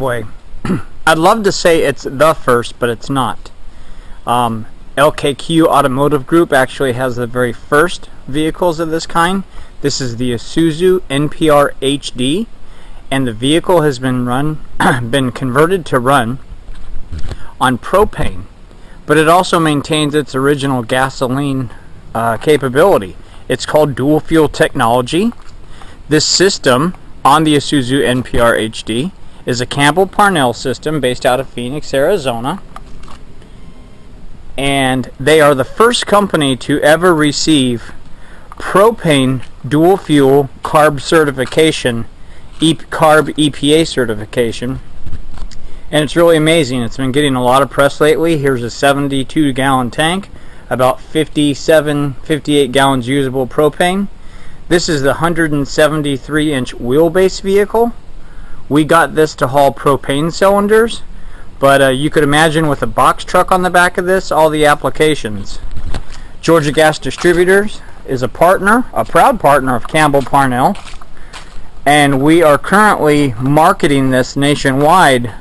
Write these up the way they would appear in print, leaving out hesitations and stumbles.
Way. I'd love to say it's the first, but it's not. LKQ Automotive Group actually has the very first vehicles of this kind. This is the Isuzu NPR HD, and the vehicle has been converted to run on propane, but it also maintains its original gasoline capability. It's called dual fuel technology. This system on the Isuzu NPR HD is a Campbell Parnell system based out of Phoenix, Arizona, and they are the first company to ever receive propane dual fuel CARB certification, CARB EPA certification, and it's really amazing. It's been getting a lot of press lately. Here's a 72-gallon tank, about 58 gallons usable propane. This is the 173-inch wheelbase vehicle. We got this to haul propane cylinders, but you could imagine with a box truck on the back of this, all the applications. Georgia Gas Distributors is a partner, a proud partner of Campbell Parnell, and we are currently marketing this nationwide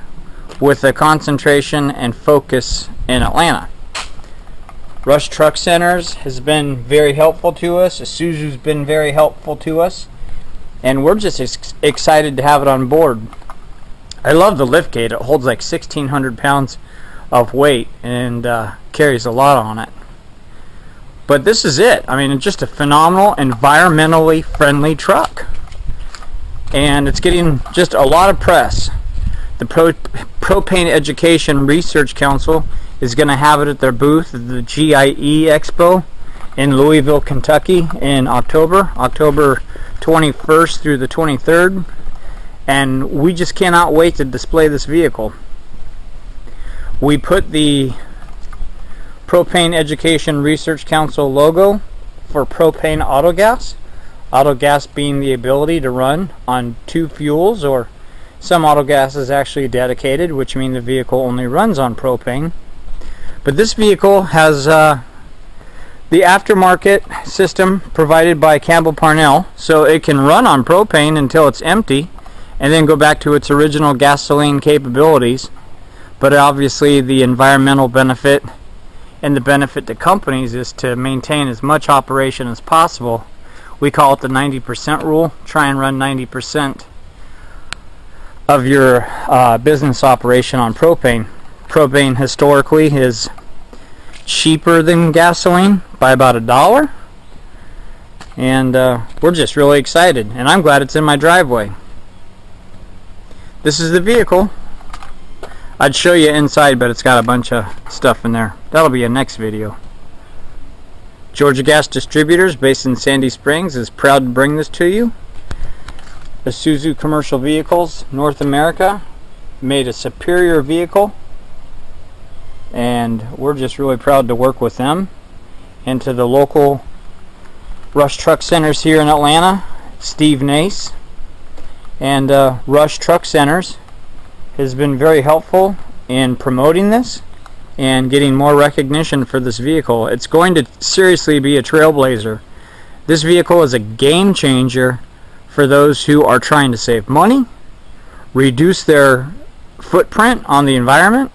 with a concentration and focus in Atlanta. Rush Truck Centers has been very helpful to us. Isuzu's been very helpful to us, and we're just excited to have it on board. I love the lift gate. It holds like 1,600 pounds of weight and carries a lot on it. But this is it. I mean, it's just a phenomenal, environmentally friendly truck, and it's getting just a lot of press. The Propane Education Research Council is going to have it at their booth at the GIE Expo in Louisville, Kentucky in October 21st through the 23rd, and we just cannot wait to display this vehicle. We put the Propane Education Research Council logo for propane autogas, autogas being the ability to run on two fuels, or some autogas is actually dedicated, which means the vehicle only runs on propane. But this vehicle has the aftermarket system provided by Campbell Parnell, so it can run on propane until it's empty and then go back to its original gasoline capabilities. But obviously the environmental benefit and the benefit to companies is to maintain as much operation as possible. We call it the 90% rule. Try and run 90% of your business operation on propane. Propane historically is cheaper than gasoline by about $1, and we're just really excited, and I'm glad it's in my driveway. This is the vehicle. I'd show you inside, but it's got a bunch of stuff in there. That'll be a next video. Georgia Gas Distributors, based in Sandy Springs, is proud to bring this to you. Isuzu Commercial Vehicles North America made a superior vehicle, and we're just really proud to work with them. And to the local Rush Truck Centers here in Atlanta, Steve Nace and Rush Truck Centers has been very helpful in promoting this and getting more recognition for this vehicle. It's going to seriously be a trailblazer. This vehicle is a game changer for those who are trying to save money, reduce their footprint on the environment,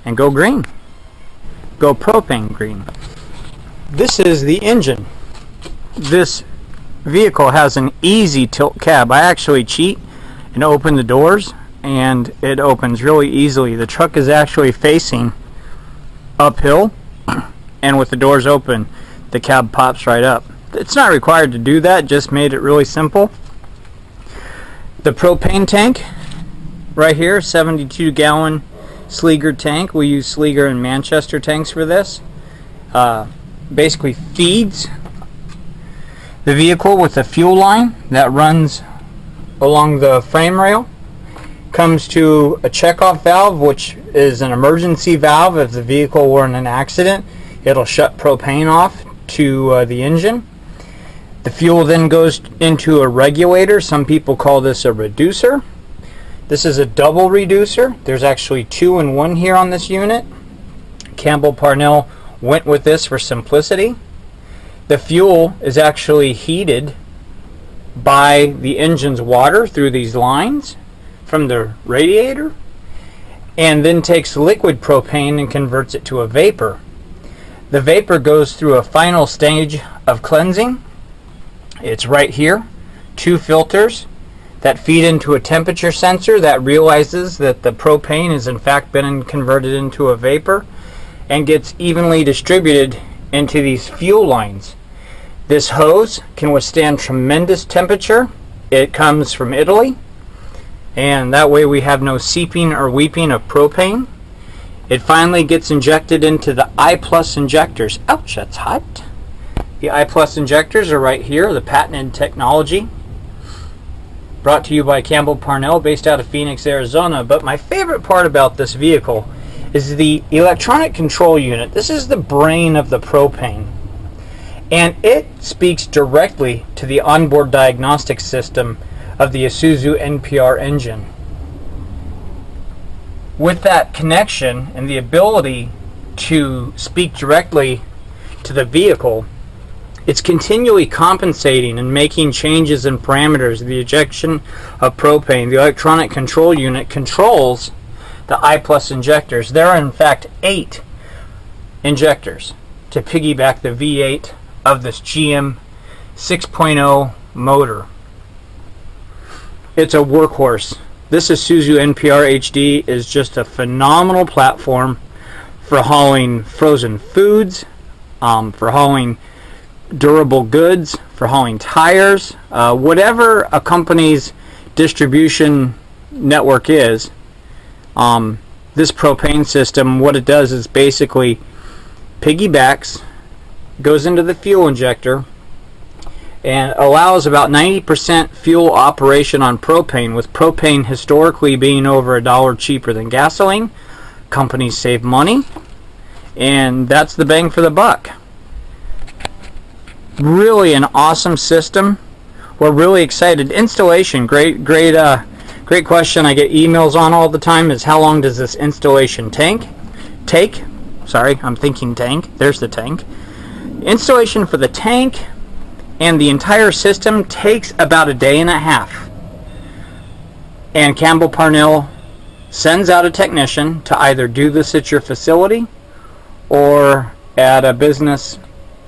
and go green. Go propane green. This is the engine. This vehicle has an easy tilt cab. I actually cheat and open the doors, and it opens really easily. The truck is actually facing uphill, and with the doors open, the cab pops right up. It's not required to do that, just made it really simple. The propane tank right here, 72-gallon Sleeger tank. We use Sleeger and Manchester tanks for this. Basically feeds the vehicle with a fuel line that runs along the frame rail. Comes to a checkoff valve, which is an emergency valve. If the vehicle were in an accident, it'll shut propane off to the engine. The fuel then goes into a regulator. Some people call this a reducer. This is a double reducer. There's actually two in one here on this unit. Campbell Parnell went with this for simplicity. The fuel is actually heated by the engine's water through these lines from the radiator and then takes liquid propane and converts it to a vapor. The vapor goes through a final stage of cleansing. It's right here. 2 filters that feed into a temperature sensor that realizes that the propane has in fact been converted into a vapor and gets evenly distributed into these fuel lines. This hose can withstand tremendous temperature. It comes from Italy, and that way we have no seeping or weeping of propane. It finally gets injected into the I+ injectors. Ouch, that's hot. The I+ injectors are right here, the patented technology. Brought to you by Campbell Parnell, based out of Phoenix, Arizona. But my favorite part about this vehicle is the electronic control unit. This is the brain of the propane. And it speaks directly to the onboard diagnostic system of the Isuzu NPR engine. With that connection and the ability to speak directly to the vehicle, it's continually compensating and making changes in parameters of the ejection of propane. The electronic control unit controls the I+ injectors. There are in fact 8 injectors to piggyback the V8 of this GM 6.0 motor. It's a workhorse. This Isuzu NPR HD is just a phenomenal platform for hauling frozen foods, for hauling durable goods, for hauling tires, whatever a company's distribution network is. This propane system, what it does is basically piggybacks, goes into the fuel injector, and allows about 90% fuel operation on propane. With propane historically being over $1 cheaper than gasoline, companies save money, and that's the bang for the buck. Really an awesome system. We're really excited. Installation, great question I get emails on all the time is, how long does this installation take? Sorry, I'm thinking tank. There's the tank. Installation for the tank and the entire system takes about a day and a half. And Campbell Parnell sends out a technician to either do this at your facility or at a business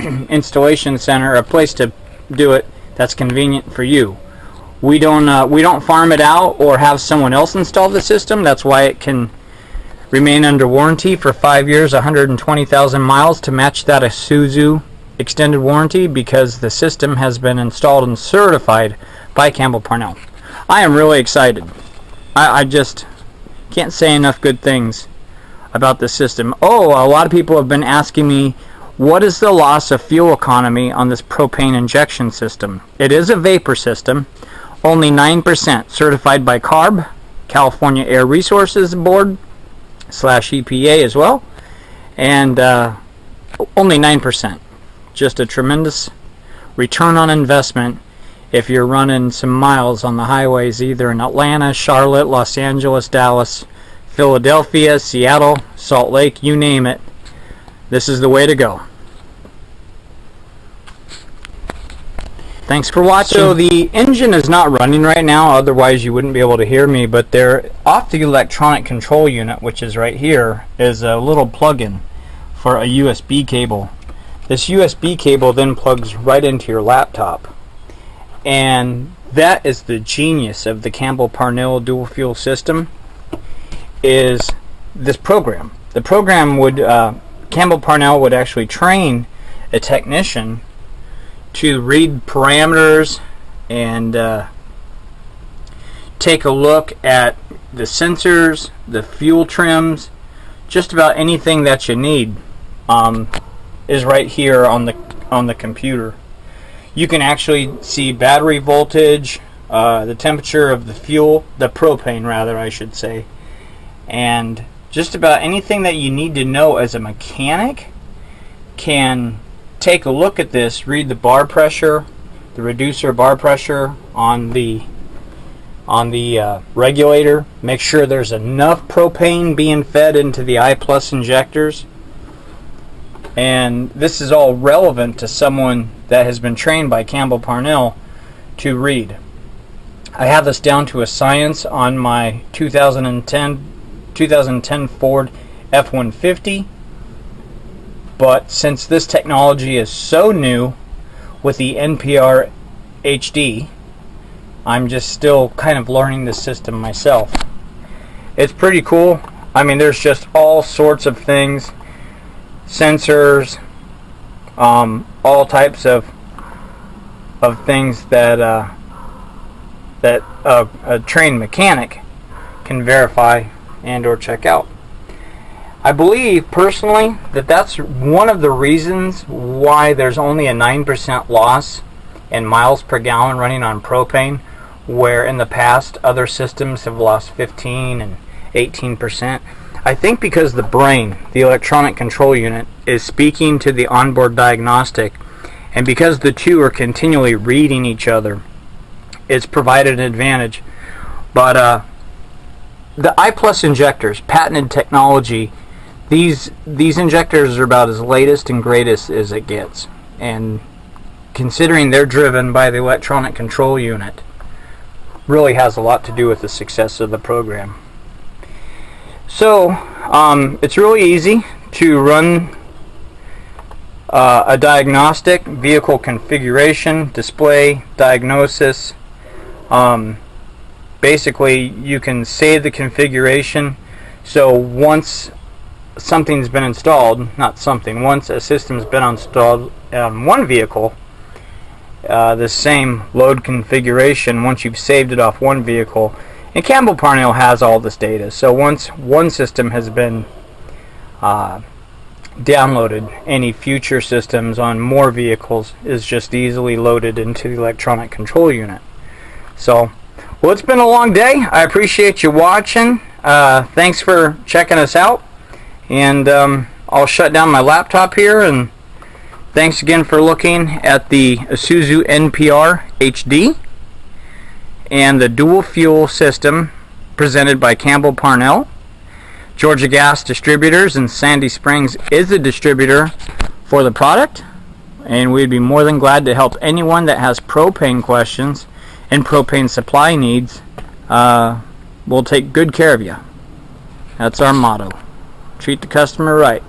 installation center, a place to do it that's convenient for you. We don't farm it out or have someone else install the system. That's why it can remain under warranty for 5 years, 120,000 miles, to match that Isuzu extended warranty, because the system has been installed and certified by Campbell Parnell. I am really excited. I just can't say enough good things about the system. Oh, a lot of people have been asking me, what is the loss of fuel economy on this propane injection system? It is a vapor system, only 9%, certified by CARB, California Air Resources Board / EPA as well, and only 9%. Just a tremendous return on investment if you're running some miles on the highways, either in Atlanta, Charlotte, Los Angeles, Dallas, Philadelphia, Seattle, Salt Lake, you name it. This is the way to go. Thanks for watching. So the engine is not running right now, otherwise you wouldn't be able to hear me, but there, off the electronic control unit, which is right here, is a little plug-in for a USB cable. This USB cable then plugs right into your laptop. And that is the genius of the Campbell Parnell dual fuel system, is this program. The program would, Campbell Parnell would actually train a technician to read parameters and take a look at the sensors, the fuel trims, just about anything that you need is right here on the computer. You can actually see battery voltage, the temperature of the fuel, the propane rather I should say, and just about anything that you need to know as a mechanic can take a look at this, read the bar pressure, the reducer bar pressure on the regulator, make sure there's enough propane being fed into the I+ injectors. And this is all relevant to someone that has been trained by Campbell Parnell to read. I have this down to a science on my 2010 Ford F-150, but since this technology is so new with the NPR HD, I'm just still kind of learning the system myself. It's pretty cool. I mean, there's just all sorts of things, sensors, all types of things that a trained mechanic can verify and or check out. I believe personally that that's one of the reasons why there's only a 9% loss in miles per gallon running on propane, where in the past other systems have lost 15 and 18%. I think because the brain, the electronic control unit, is speaking to the onboard diagnostic, and because the two are continually reading each other, it's provided an advantage. But the I+ injectors, patented technology, these injectors are about as latest and greatest as it gets. And considering they're driven by the electronic control unit, really has a lot to do with the success of the program. So it's really easy to run a diagnostic, vehicle configuration, display, diagnosis. Basically, you can save the configuration, so once something's been installed, once a system's been installed on one vehicle, the same load configuration, once you've saved it off one vehicle, and Campbell Parnell has all this data, so once one system has been downloaded, any future systems on more vehicles is just easily loaded into the electronic control unit. So, well, it's been a long day. I appreciate you watching. Thanks for checking us out. And I'll shut down my laptop here. And thanks again for looking at the Isuzu NPR HD and the dual fuel system presented by Campbell Parnell. Georgia Gas Distributors in Sandy Springs is the distributor for the product, and we'd be more than glad to help anyone that has propane questions and propane supply needs. We'll take good care of you. That's our motto. Treat the customer right.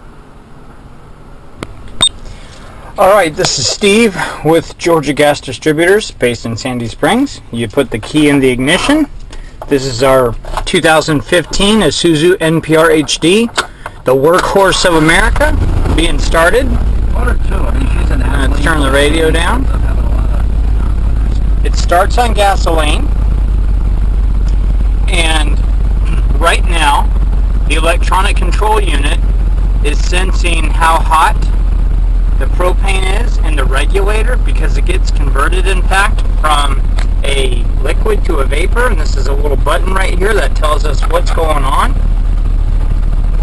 Alright, this is Steve with Georgia Gas Distributors based in Sandy Springs. You put the key in the ignition. This is our 2015 Isuzu NPR HD, the workhorse of America, being started. Let's turn the radio down. It starts on gasoline, and right now the electronic control unit is sensing how hot the propane is in the regulator, because it gets converted, in fact, from a liquid to a vapor, and this is a little button right here that tells us what's going on.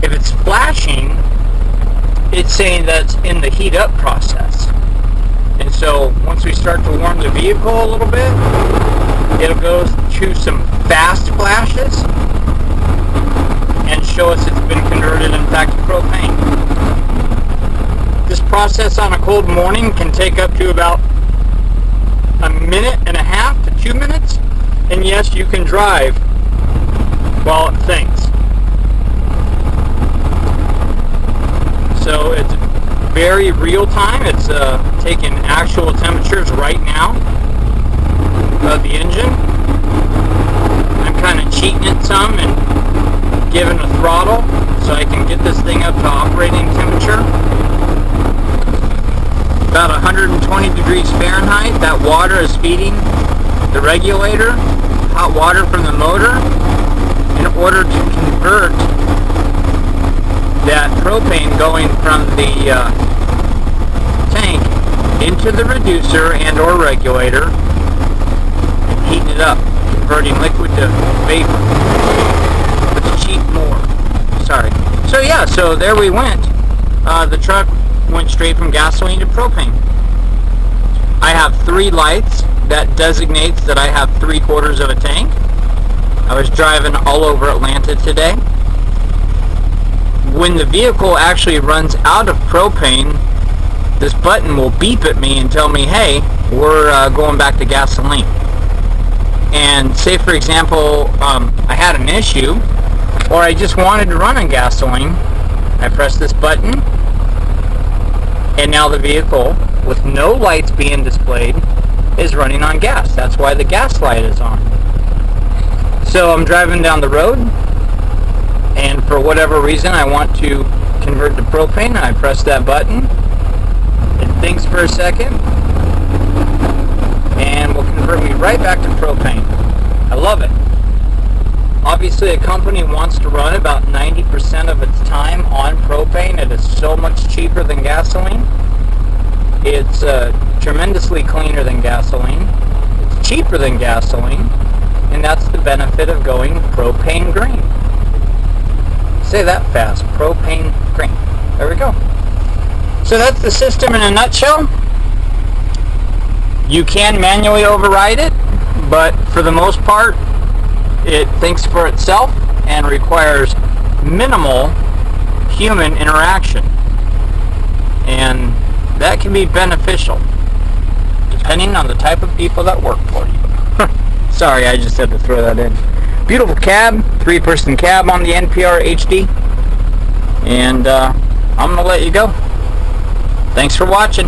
If it's flashing, it's saying that it's in the heat up process. And so once we start to warm the vehicle a little bit, it'll go to some fast flashes and show us it's been converted, in fact, to propane. This process on a cold morning can take up to about a minute and a half to 2 minutes, and yes, you can drive while it thinks. So it's very real time. It's taking actual temperatures right now of the engine. I'm kind of cheating it some and giving a throttle so I can get this thing up to operating temperature. About 120 degrees Fahrenheit. That water is feeding the regulator hot water from the motor in order to convert that propane going from the tank into the reducer and or regulator and heating it up, converting liquid to vapor. Let's cheat more. Sorry. So yeah, so there we went. The truck went straight from gasoline to propane. I have 3 lights that designates that I have 3/4 of a tank. I was driving all over Atlanta today. When the vehicle actually runs out of propane, this button will beep at me and tell me, hey, we're going back to gasoline. and say for example I had an issue, or I just wanted to run on gasoline, I press this button, and now the vehicle, with no lights being displayed, is running on gas. That's why the gas light is on. So I'm driving down the road, and for whatever reason I want to convert to propane, and I press that button. It thinks for a second, and will convert me right back to propane. I love it. Obviously, a company wants to run about 90% of its time on propane. It is so much cheaper than gasoline. It's tremendously cleaner than gasoline. It's cheaper than gasoline, and that's the benefit of going propane green. Say that fast, propane green. There we go. So that's the system in a nutshell. You can manually override it, but for the most part, it thinks for itself and requires minimal human interaction. And that can be beneficial, depending on the type of people that work for you. Sorry, I just had to throw that in. Beautiful cab, 3-person cab on the NPR HD. And I'm going to let you go. Thanks for watching.